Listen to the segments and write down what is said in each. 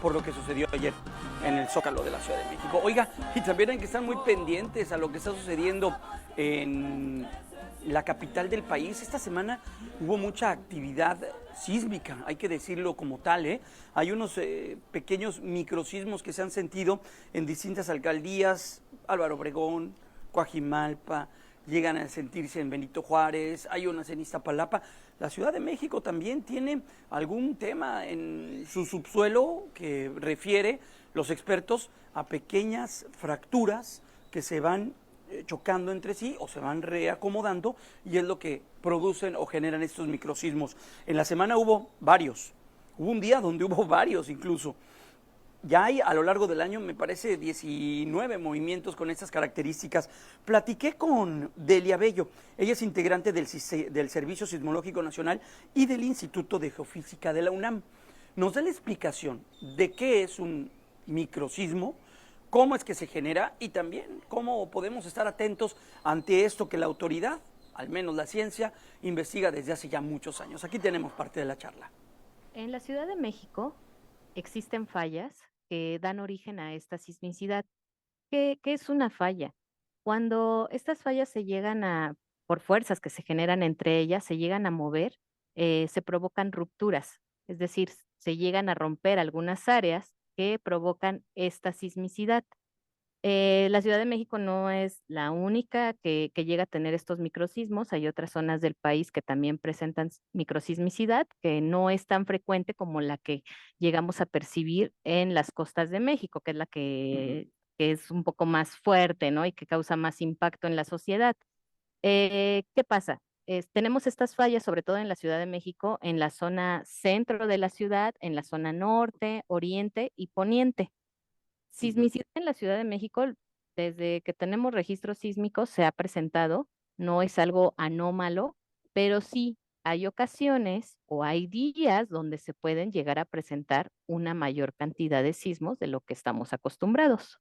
por lo que sucedió ayer en el Zócalo de la Ciudad de México. Oiga, y también hay que estar muy pendientes a lo que está sucediendo en la capital del país. Esta semana hubo mucha actividad sísmica, hay que decirlo como tal, ¿eh? Hay unos pequeños microsismos que se han sentido en distintas alcaldías, Álvaro Obregón, Coajimalpa, llegan a sentirse en Benito Juárez, hay unas en Iztapalapa. La Ciudad de México también tiene algún tema en su subsuelo que refiere los expertos a pequeñas fracturas que se van chocando entre sí o se van reacomodando y es lo que producen o generan estos microsismos. En la semana hubo varios, hubo un día donde hubo varios incluso. Ya hay a lo largo del año, me parece, 19 movimientos con estas características. Platiqué con Delia Bello. Ella es integrante del Servicio Sismológico Nacional y del Instituto de Geofísica de la UNAM. Nos da la explicación de qué es un microsismo, cómo es que se genera y también cómo podemos estar atentos ante esto que la autoridad, al menos la ciencia, investiga desde hace ya muchos años. Aquí tenemos parte de la charla. En la Ciudad de México existen fallas que dan origen a esta sismicidad. ¿Qué es una falla? Cuando estas fallas por fuerzas que se generan entre ellas, se llegan a mover, se provocan rupturas, es decir, se llegan a romper algunas áreas que provocan esta sismicidad. La Ciudad de México no es la única que llega a tener estos microsismos. Hay otras zonas del país que también presentan microsismicidad, que no es tan frecuente como la que llegamos a percibir en las costas de México, que es Uh -huh. que es un poco más fuerte, ¿no? Y que causa más impacto en la sociedad. ¿Qué pasa? Tenemos estas fallas, sobre todo en la Ciudad de México, en la zona centro de la ciudad, en la zona norte, oriente y poniente. Uh -huh. Sismicidad en la Ciudad de México, desde que tenemos registros sísmicos, se ha presentado, no es algo anómalo, pero sí hay ocasiones o hay días donde se pueden llegar a presentar una mayor cantidad de sismos de lo que estamos acostumbrados.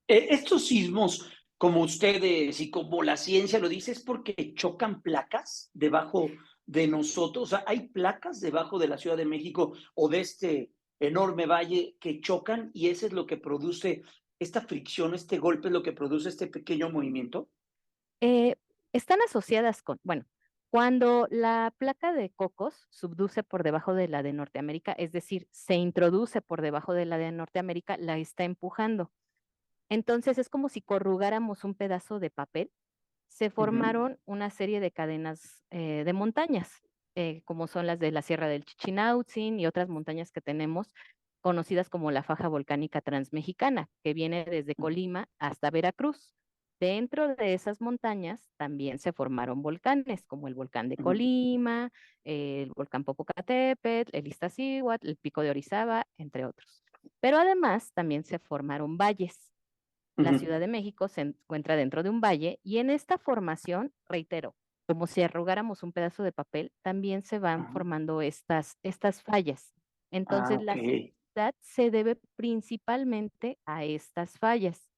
Estos sismos, como ustedes y como la ciencia lo dice, es porque chocan placas debajo de nosotros. O sea, hay placas debajo de la Ciudad de México o de este enorme valle que chocan y eso es lo que produce esta fricción, este golpe es lo que produce este pequeño movimiento. Eh, Están asociadas bueno, cuando la placa de Cocos subduce por debajo de la de Norteamérica, es decir, se introduce por debajo de la de Norteamérica, la está empujando. Entonces es como si corrugáramos un pedazo de papel. Se Uh -huh. formaron una serie de cadenas de montañas, como son las de la Sierra del Chichinautzin y otras montañas que tenemos, conocidas como la faja volcánica transmexicana, que viene desde Colima hasta Veracruz. Dentro de esas montañas también se formaron volcanes, como el volcán de Uh -huh. Colima, el volcán Popocatépetl, el Iztaccíhuatl, el Pico de Orizaba, entre otros. Pero además también se formaron valles. Uh La -huh. Ciudad de México se encuentra dentro de un valle y en esta formación, reitero, como si arrugáramos un pedazo de papel, también se van Ah, formando estas fallas. Entonces, ok. la sismicidad se debe principalmente a estas fallas.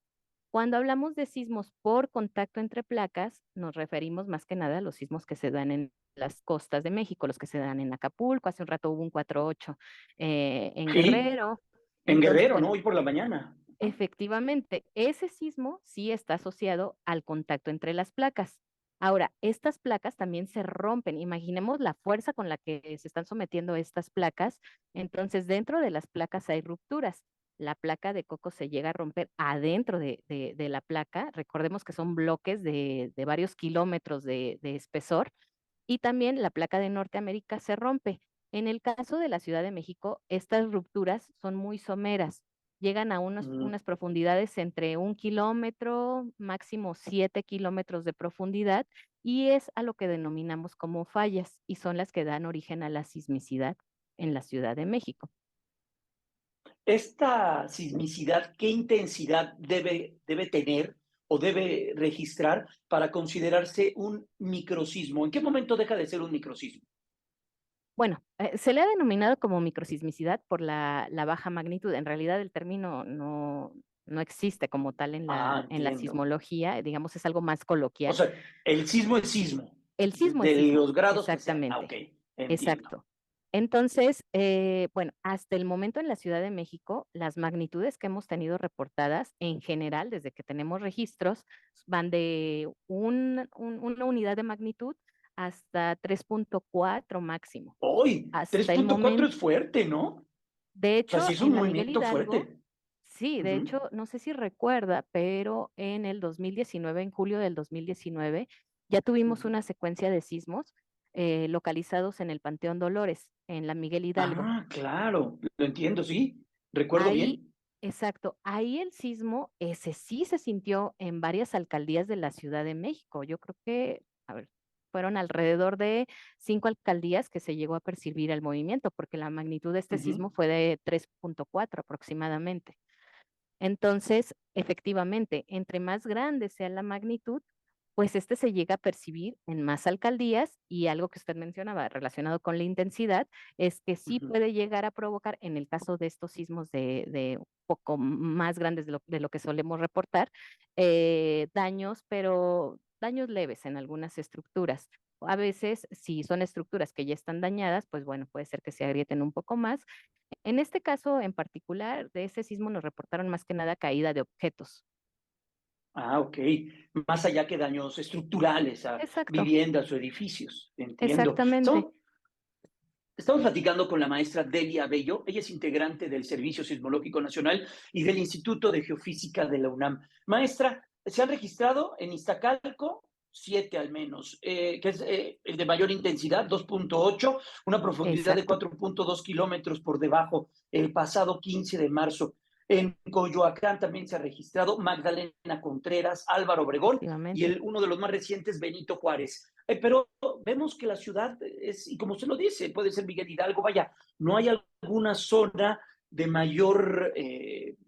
Cuando hablamos de sismos por contacto entre placas, nos referimos más que nada a los sismos que se dan en las costas de México, los que se dan en Acapulco, hace un rato hubo un 4.8 en Sí, Guerrero. en Entonces, Guerrero, ¿no? bueno, Hoy por la mañana. efectivamente, ese sismo sí está asociado al contacto entre las placas. Ahora, estas placas también se rompen. Imaginemos la fuerza con la que se están sometiendo estas placas. Entonces, dentro de las placas hay rupturas. La placa de coco se llega a romper adentro de la placa. Recordemos que son bloques de varios kilómetros de espesor. Y también la placa de Norteamérica se rompe. En el caso de la Ciudad de México, estas rupturas son muy someras, llegan a Mm. unas profundidades entre 1 kilómetro, máximo 7 kilómetros de profundidad, y es a lo que denominamos como fallas, y son las que dan origen a la sismicidad en la Ciudad de México. Esta sismicidad, ¿qué intensidad debe tener o debe registrar para considerarse un microsismo? ¿En qué momento deja de ser un microsismo? Bueno, se le ha denominado como microsismicidad por la baja magnitud. En realidad el término no existe como tal en Ah, en la entiendo. sismología, digamos, es algo más O coloquial. sea, el sismo es sismo, El sismo es de sismo, los grados que sean. Ah, ok, exactamente, entiendo. exacto. Entonces, bueno, hasta el momento en la Ciudad de México, las magnitudes que hemos tenido reportadas en general, desde que tenemos registros, van de una unidad de magnitud hasta 3.4 máximo. Hoy, tres Hasta el punto cuatro momento, es fuerte, ¿no? O de sea, hecho, sí es un en la Miguel movimiento Hidalgo, fuerte. sí, de Ujú. hecho, no sé si recuerda, pero en el 2019, en julio del 2019, ya tuvimos Ujú. una secuencia de sismos localizados en el Panteón Dolores, en la Miguel Hidalgo. Ah, claro, lo entiendo, sí. Recuerdo Ahí, bien. exacto, ahí el sismo, ese sí se sintió en varias alcaldías de la Ciudad de México. Yo creo que, a ver, fueron alrededor de 5 alcaldías que se llegó a percibir el movimiento, porque la magnitud de este Ujú. sismo fue de 3.4 aproximadamente. Entonces, efectivamente, entre más grande sea la magnitud, pues este se llega a percibir en más alcaldías y algo que usted mencionaba relacionado con la intensidad es que sí Ujú. puede llegar a provocar, en el caso de estos sismos de un poco más grandes de lo que solemos reportar, daños, pero daños leves en algunas estructuras. A veces, si son estructuras que ya están dañadas, pues bueno, puede ser que se agrieten un poco más. En este caso en particular, de ese sismo nos reportaron más que nada caída de objetos. Ah, ok. Más allá que daños estructurales a Exacto, viviendas o edificios. Entiendo. exactamente. Estamos platicando con la maestra Delia Bello. Ella es integrante del Servicio Sismológico Nacional y del Instituto de Geofísica de la UNAM. Maestra, se han registrado en Iztacalco 7 al menos, que es el de mayor intensidad, 2.8, una profundidad de Exacto, 4.2 kilómetros por debajo, el pasado 15 de marzo. En Coyoacán también se ha registrado Magdalena Contreras, Álvaro Obregón y efectivamente. uno de los más recientes, Benito Juárez. Pero vemos que la ciudad es, y como usted lo dice, puede ser Miguel Hidalgo, vaya, no hay alguna zona de mayor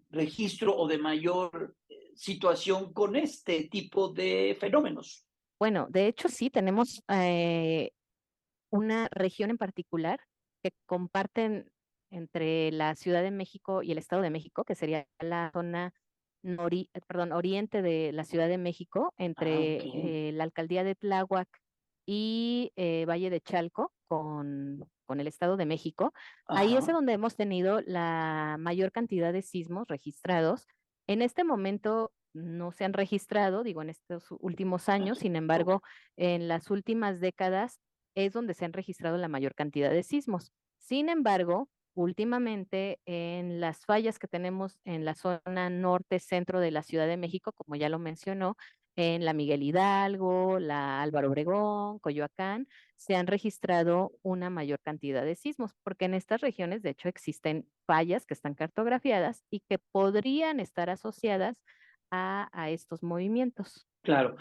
registro o de mayor situación con este tipo de fenómenos. Bueno, de hecho sí, tenemos una región en particular que comparten entre la Ciudad de México y el Estado de México, que sería la zona oriente de la Ciudad de México, Ah, ok. entre la alcaldía de Tláhuac y Valle de Chalco con el Estado de México. Ahí es Ajá. donde hemos tenido la mayor cantidad de sismos registrados. En este momento no se han registrado, digo, en estos últimos años, sin embargo, en las últimas décadas es donde se han registrado la mayor cantidad de sismos. Sin embargo, últimamente en las fallas que tenemos en la zona norte-centro de la Ciudad de México, como ya lo mencionó, en la Miguel Hidalgo, la Álvaro Obregón, Coyoacán, se han registrado una mayor cantidad de sismos, porque en estas regiones, de hecho, existen fallas que están cartografiadas y que podrían estar asociadas a estos movimientos. Claro,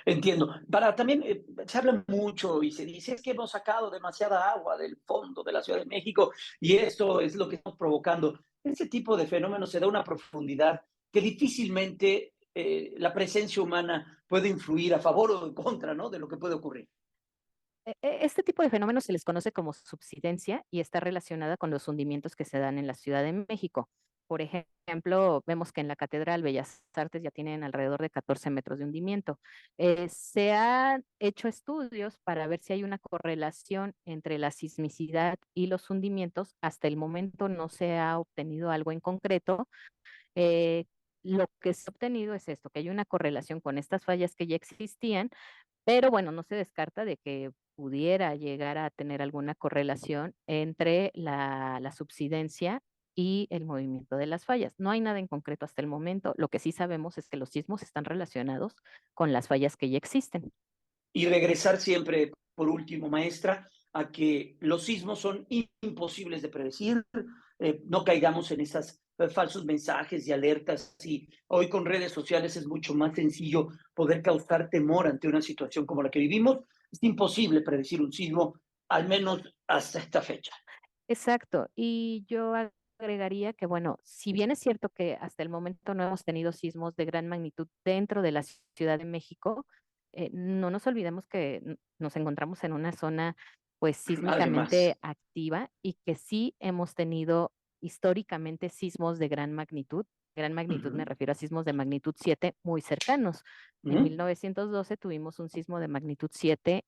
entiendo. Para también se habla mucho y se dice es que hemos sacado demasiada agua del fondo de la Ciudad de México y esto es lo que estamos provocando. Ese tipo de fenómenos se da una profundidad que difícilmente la presencia humana puede influir a favor o en contra, ¿no? De lo que puede ocurrir. Este tipo de fenómenos se les conoce como subsidencia y está relacionada con los hundimientos que se dan en la Ciudad de México. Por ejemplo, vemos que en la Catedral Bellas Artes ya tienen alrededor de 14 metros de hundimiento. Se han hecho estudios para ver si hay una correlación entre la sismicidad y los hundimientos. Hasta el momento no se ha obtenido algo en concreto. Eh, lo que se ha obtenido es esto, que hay una correlación con estas fallas que ya existían, pero bueno, no se descarta de que pudiera llegar a tener alguna correlación entre la subsidencia y el movimiento de las fallas. No hay nada en concreto hasta el momento. Lo que sí sabemos es que los sismos están relacionados con las fallas que ya existen. Y regresar siempre, por último, maestra, a que los sismos son imposibles de predecir, no caigamos en esos falsos mensajes y alertas. Y hoy con redes sociales es mucho más sencillo poder causar temor ante una situación como la que vivimos. Es imposible predecir un sismo, al menos hasta esta fecha. Exacto. Y yo agregaría que, bueno, si bien es cierto que hasta el momento no hemos tenido sismos de gran magnitud dentro de la Ciudad de México, no nos olvidemos que nos encontramos en una zona, pues, sísmicamente Además, activa y que sí hemos tenido históricamente sismos de gran uh magnitud me -huh, refiero a sismos de magnitud 7 muy cercanos. uh En -huh, 1912 tuvimos un sismo de magnitud 7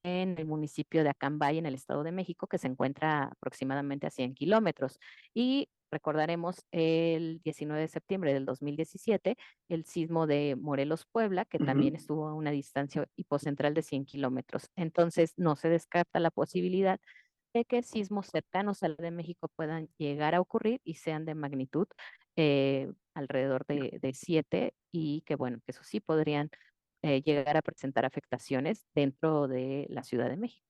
en el municipio de Acambay, en el Estado de México, que se encuentra aproximadamente a 100 kilómetros. Y recordaremos el 19 de septiembre del 2017, el sismo de Morelos, Puebla, que Ujú. también estuvo a una distancia hipocentral de 100 kilómetros. Entonces, no se descarta la posibilidad de que sismos cercanos al de México puedan llegar a ocurrir y sean de magnitud alrededor de 7 y que, bueno, que eso sí podrían llegar a presentar afectaciones dentro de la Ciudad de México.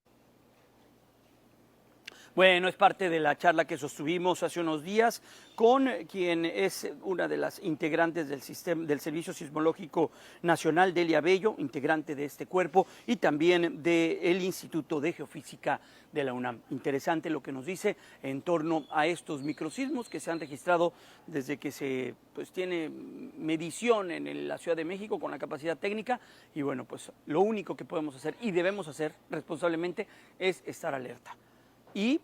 Bueno, es parte de la charla que sostuvimos hace unos días con quien es una de las integrantes del sistema del Servicio Sismológico Nacional, Delia Bello, integrante de este cuerpo, y también del Instituto de Geofísica de la UNAM. Interesante lo que nos dice en torno a estos microsismos que se han registrado desde que se tiene medición en la Ciudad de México con la capacidad técnica, y bueno, pues lo único que podemos hacer y debemos hacer responsablemente es estar alerta y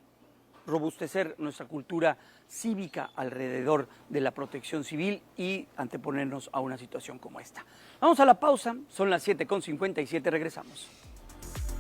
robustecer nuestra cultura cívica alrededor de la protección civil y anteponernos a una situación como esta. Vamos a la pausa, son las 7:57, regresamos.